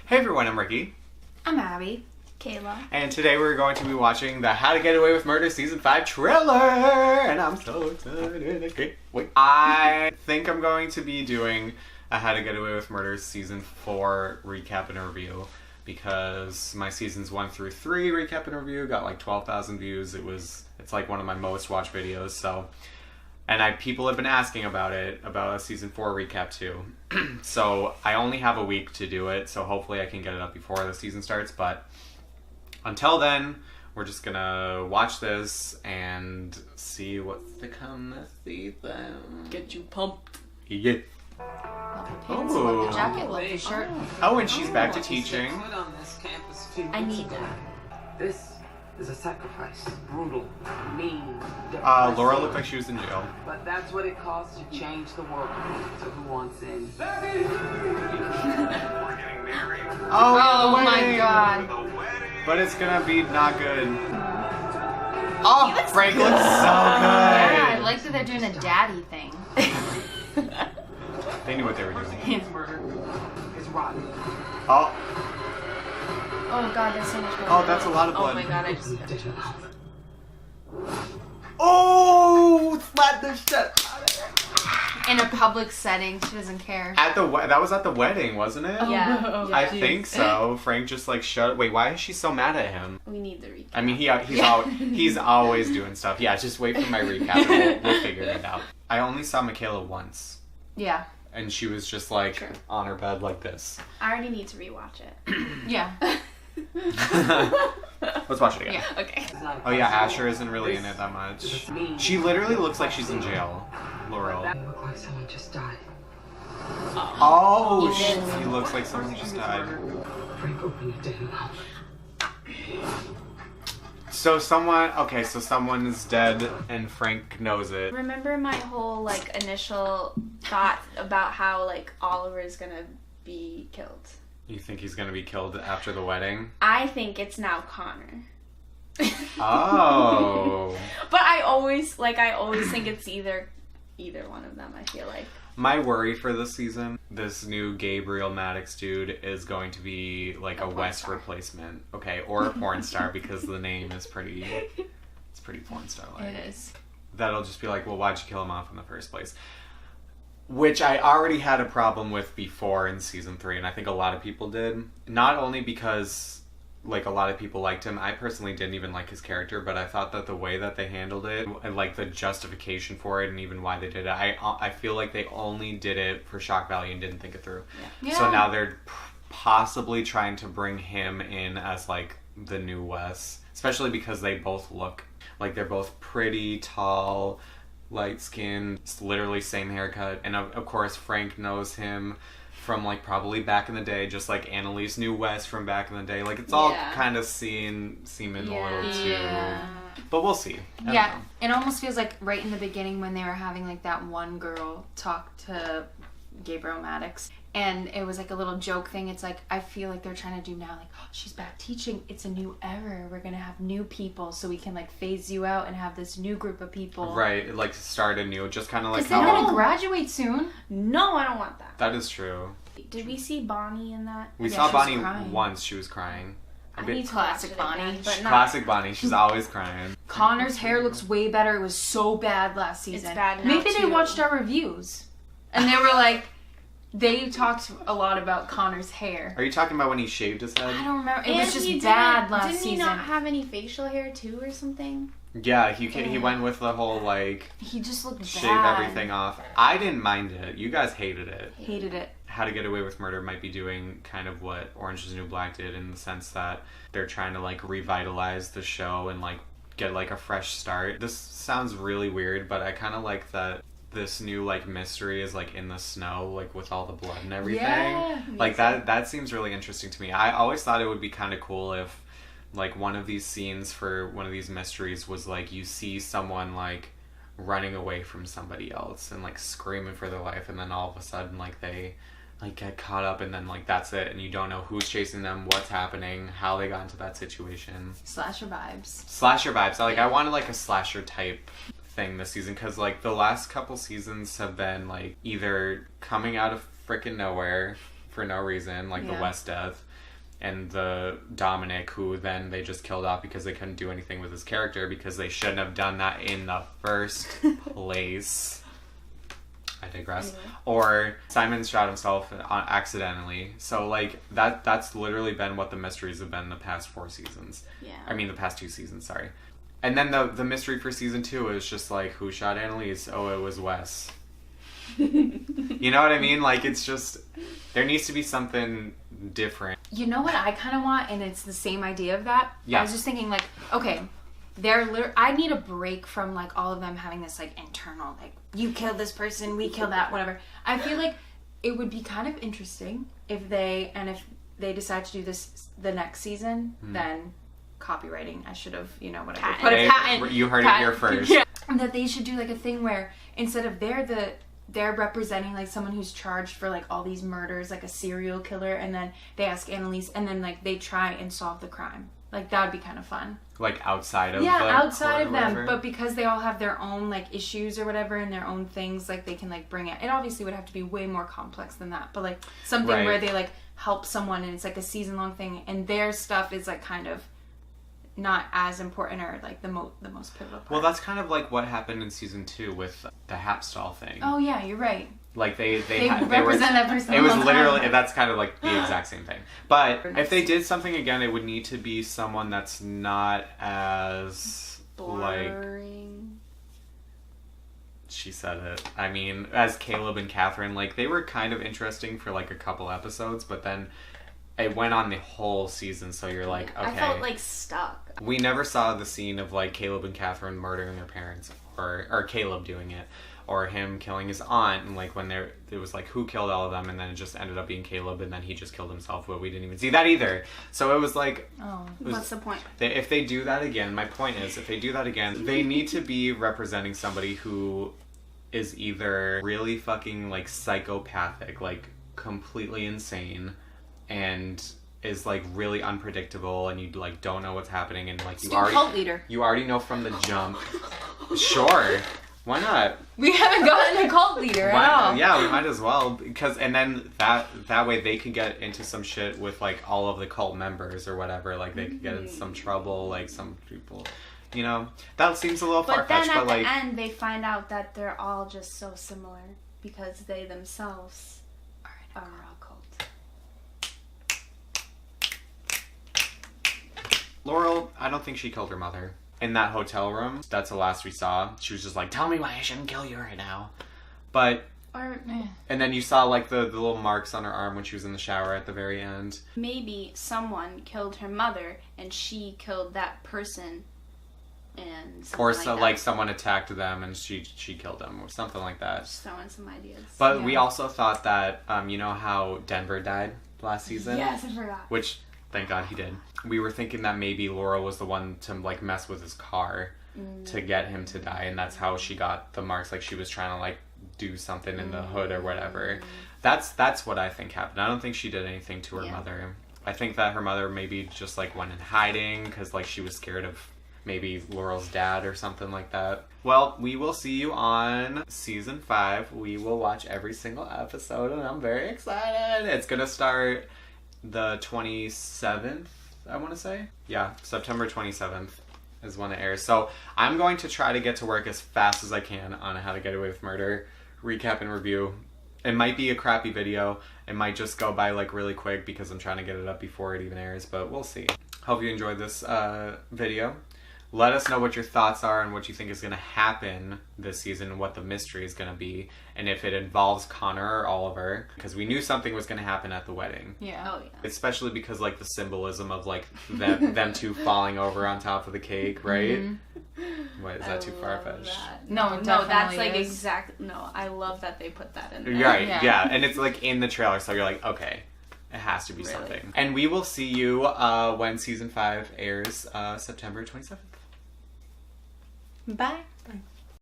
Hey everyone, I'm Ricky. I'm Abby. Kayla. And today we're going to be watching the How to Get Away with Murder Season 5 trailer! And I'm so excited. I can't wait. I think I'm going to be doing a How to Get Away with Murder Season 4 recap and review because my seasons 1 through 3 recap and review got like 12,000 views. It's like one of my most watched videos, so... And people have been asking about a season 4 recap too. So I only have a week to do it, so hopefully I can get it up before the season starts. But until then, we're just gonna watch this and see what's to come this season. Get you pumped. Yeah. Love the pants, love the jacket, love the shirt. Oh, and she's back to teaching. I need that. This is a sacrifice. Brutal, mean, Laura looked like she was in jail. But that's what it costs to change the world. So who wants in? Oh my god. But it's gonna be not good. Oh, Frank looks so Yeah, I good. like that they're doing a daddy thing. They knew what they were doing. His murder is rotten. Oh, Oh god, that's so much blood. oh, that's a lot of Oh blood. my god, I just... Oh, slap the shit. In a public setting, she doesn't care. That was at the wedding, wasn't it? Yeah. I think so. Frank just like shut. Wait, why is she so mad at him? We need the recap. I mean, he's always doing stuff. Yeah, just wait for my recap and we'll figure it out. I only saw Michaela once, Yeah. and she was just like Sure. on her bed like this. I already need to rewatch it. Yeah. Let's watch it again. Yeah, okay. Oh yeah, Asher isn't really in it that much. She literally looks like she's in jail, Laurel. That looked like someone just died. Oh, He did. he looks like someone just died. Frank opened it to him. So someone is dead and Frank knows it. Remember my whole like initial thought about how like Oliver is gonna be killed? You think he's gonna be killed after the wedding? I think it's now Connor. Oh. But I always think it's either one of them, I feel like. My worry for this season, this new Gabriel Maddox dude is going to be like a Wes star. replacement. Okay, or a porn star because the name is pretty porn star like. It is. That'll just be like, well, why'd you kill him off in the first place? Which I already had a problem with before in season 3, and I think a lot of people did. Not only because, like, a lot of people liked him. I personally didn't even like his character, but I thought that the way that they handled it, and, like, the justification for it, and even why they did it, I feel like they only did it for shock value and didn't think it through. Yeah. So now they're possibly trying to bring him in as, like, the new Wes. Especially because they both look like they're both pretty tall, light skin, literally same haircut, and of course Frank knows him from like probably back in the day, just like Annalise knew Wes from back in the day. Like it's all kind of seeming a little too, Yeah. but we'll see. I don't Yeah, know. it almost feels like right in the beginning when they were having like that one girl talk to Gabriel Maddox, and it was like a little joke thing. It's like, I feel like they're trying to do now, like, oh, she's back teaching. It's a new era. We're going to have new people so we can like phase you out and have this new group of people. Right, like start anew, just kind of like Because they're how... going to graduate soon. No, I don't want that. That is true. Did we see Bonnie in that? We Yeah, saw she was Bonnie crying. once, she was crying. I need to Classic watch it again, Bonnie. but not. Classic Bonnie, she's always crying. Connor's hair looks way better. It was so bad last season. It's bad now, Maybe they too. watched our reviews. And they were like, they talked a lot about Connor's hair. Are you talking about when he shaved his head? I don't remember. It And was just he bad last didn't season. he not have any facial hair too or something? Yeah, he went with the whole like He just looked shave bad. everything off. I didn't mind it. You guys hated it. Hated it. How to Get Away with Murder might be doing kind of what Orange is the New Black did, in the sense that they're trying to like revitalize the show and like get like a fresh start. This sounds really weird, but I kind of like that this new like mystery is like in the snow, like with all the blood and everything. Yeah, like that seems really interesting to me. I always thought it would be kind of cool if like one of these scenes for one of these mysteries was like you see someone like running away from somebody else and like screaming for their life, and then all of a sudden like they like get caught up, and then like that's it, and you don't know who's chasing them, what's happening, how they got into that situation. Slasher vibes. Slasher vibes. I wanted like a slasher type thing this season, because like the last couple seasons have been like either coming out of freaking nowhere for no reason, like the Yeah. West death. And the Dominic, who then they just killed off because they couldn't do anything with his character because they shouldn't have done that in the first place. I digress. Anyway. Or Simon shot himself accidentally. So, like, that's literally been what the mysteries have been the past 4 seasons. Yeah. I mean, the past 2 seasons, sorry. And then the mystery for season 2 is just like, who shot Annalise? Oh, it was Wes. You know what I mean? Like, it's just, there needs to be something different. You know what I kind of want, and it's the same idea of that. Yeah. I was just thinking, like, okay, I need a break from like all of them having this like internal, like, you killed this person, we killed that, whatever. I feel like it would be kind of interesting if they decide to do this the next season, then copywriting. I should have, whatever. Patent. Put a Hey, patent. you heard it here first. Yeah. That they should do like a thing where instead of they're representing like someone who's charged for like all these murders, like a serial killer, and then they ask Annalise, and then like they try and solve the crime. Like that would be kind of fun. Like outside of outside court of or them, whatever. but because they all have their own like issues or whatever and their own things, like they can like bring it. It obviously would have to be way more complex than that, but like something Right. where they like help someone and it's like a season long thing, and their stuff is like kind of not as important or like the most pivotal part. Well, that's kind of like what happened in season 2 with the Hapstall thing. Oh yeah, you're right. Like they Represent were, that person. it all was the literally time. that's kind of like the exact same thing. But Nice. if they did something again, it would need to be someone that's not as like Boring. she said it. I mean, as Caleb and Catherine, like they were kind of interesting for like a couple episodes, but then it went on the whole season. So you're like, okay. I felt like stuck. We never saw the scene of like Caleb and Catherine murdering their parents, or Caleb doing it, or him killing his aunt, and like when it was like who killed all of them, and then it just ended up being Caleb, and then he just killed himself, but we didn't even see that either. So it was like, Oh. What's the point? if they do that again, my point is, if they do that again, they need to be representing somebody who is either really fucking like psychopathic, like completely insane, and is like really unpredictable, and you like don't know what's happening, and like Cult leader. you already know from the jump. Sure, why not? We haven't gotten a cult leader at all. Yeah, we might as well, because and then that way they could get into some shit with like all of the cult members or whatever. Like they could get in some trouble, like some people. You know, that seems a little far But then fetched, at but like the end, they find out that they're all just so similar because they themselves are a cult. Laurel, I don't think she killed her mother. In that hotel room, that's the last we saw. She was just like, tell me why I shouldn't kill you right now. But, Or and then you saw like the little marks on her arm when she was in the shower at the very end. maybe someone killed her mother and she killed that person. And Or something so that. like someone attacked them and she killed them or something like that. Just throwing some ideas. But we Yeah. also thought that, you know how Denver died last season? Yes, I forgot. Which, thank God he did. We were thinking that maybe Laura was the one to like mess with his car to get him to die, and that's how she got the marks. Like she was trying to like do something in the hood or whatever. That's what I think happened. I don't think she did anything to her Yeah. mother. I think that her mother maybe just like went in hiding because like she was scared of maybe Laurel's dad or something like that. Well, we will see you on season 5. We will watch every single episode, and I'm very excited. It's gonna start the 27th, I want to say. Yeah, September 27th is when it airs. So I'm going to try to get to work as fast as I can on How to Get Away with Murder recap and review. It might be a crappy video. It might just go by like really quick because I'm trying to get it up before it even airs, but we'll see. Hope you enjoyed this video. Let us know what your thoughts are and what you think is going to happen this season and what the mystery is going to be, and if it involves Connor or Oliver, because we knew something was going to happen at the wedding. Yeah. Oh, yeah. Especially because like the symbolism of like them two falling over on top of the cake, right? What, is that too far fetched? No, it No, that's definitely like is. exact. No, I love that they put that in there. Right, Yeah. yeah, and it's like in the trailer, so you're like, okay, it has to be Really? something. And we will see you when season 5 airs, September 27th. Bye.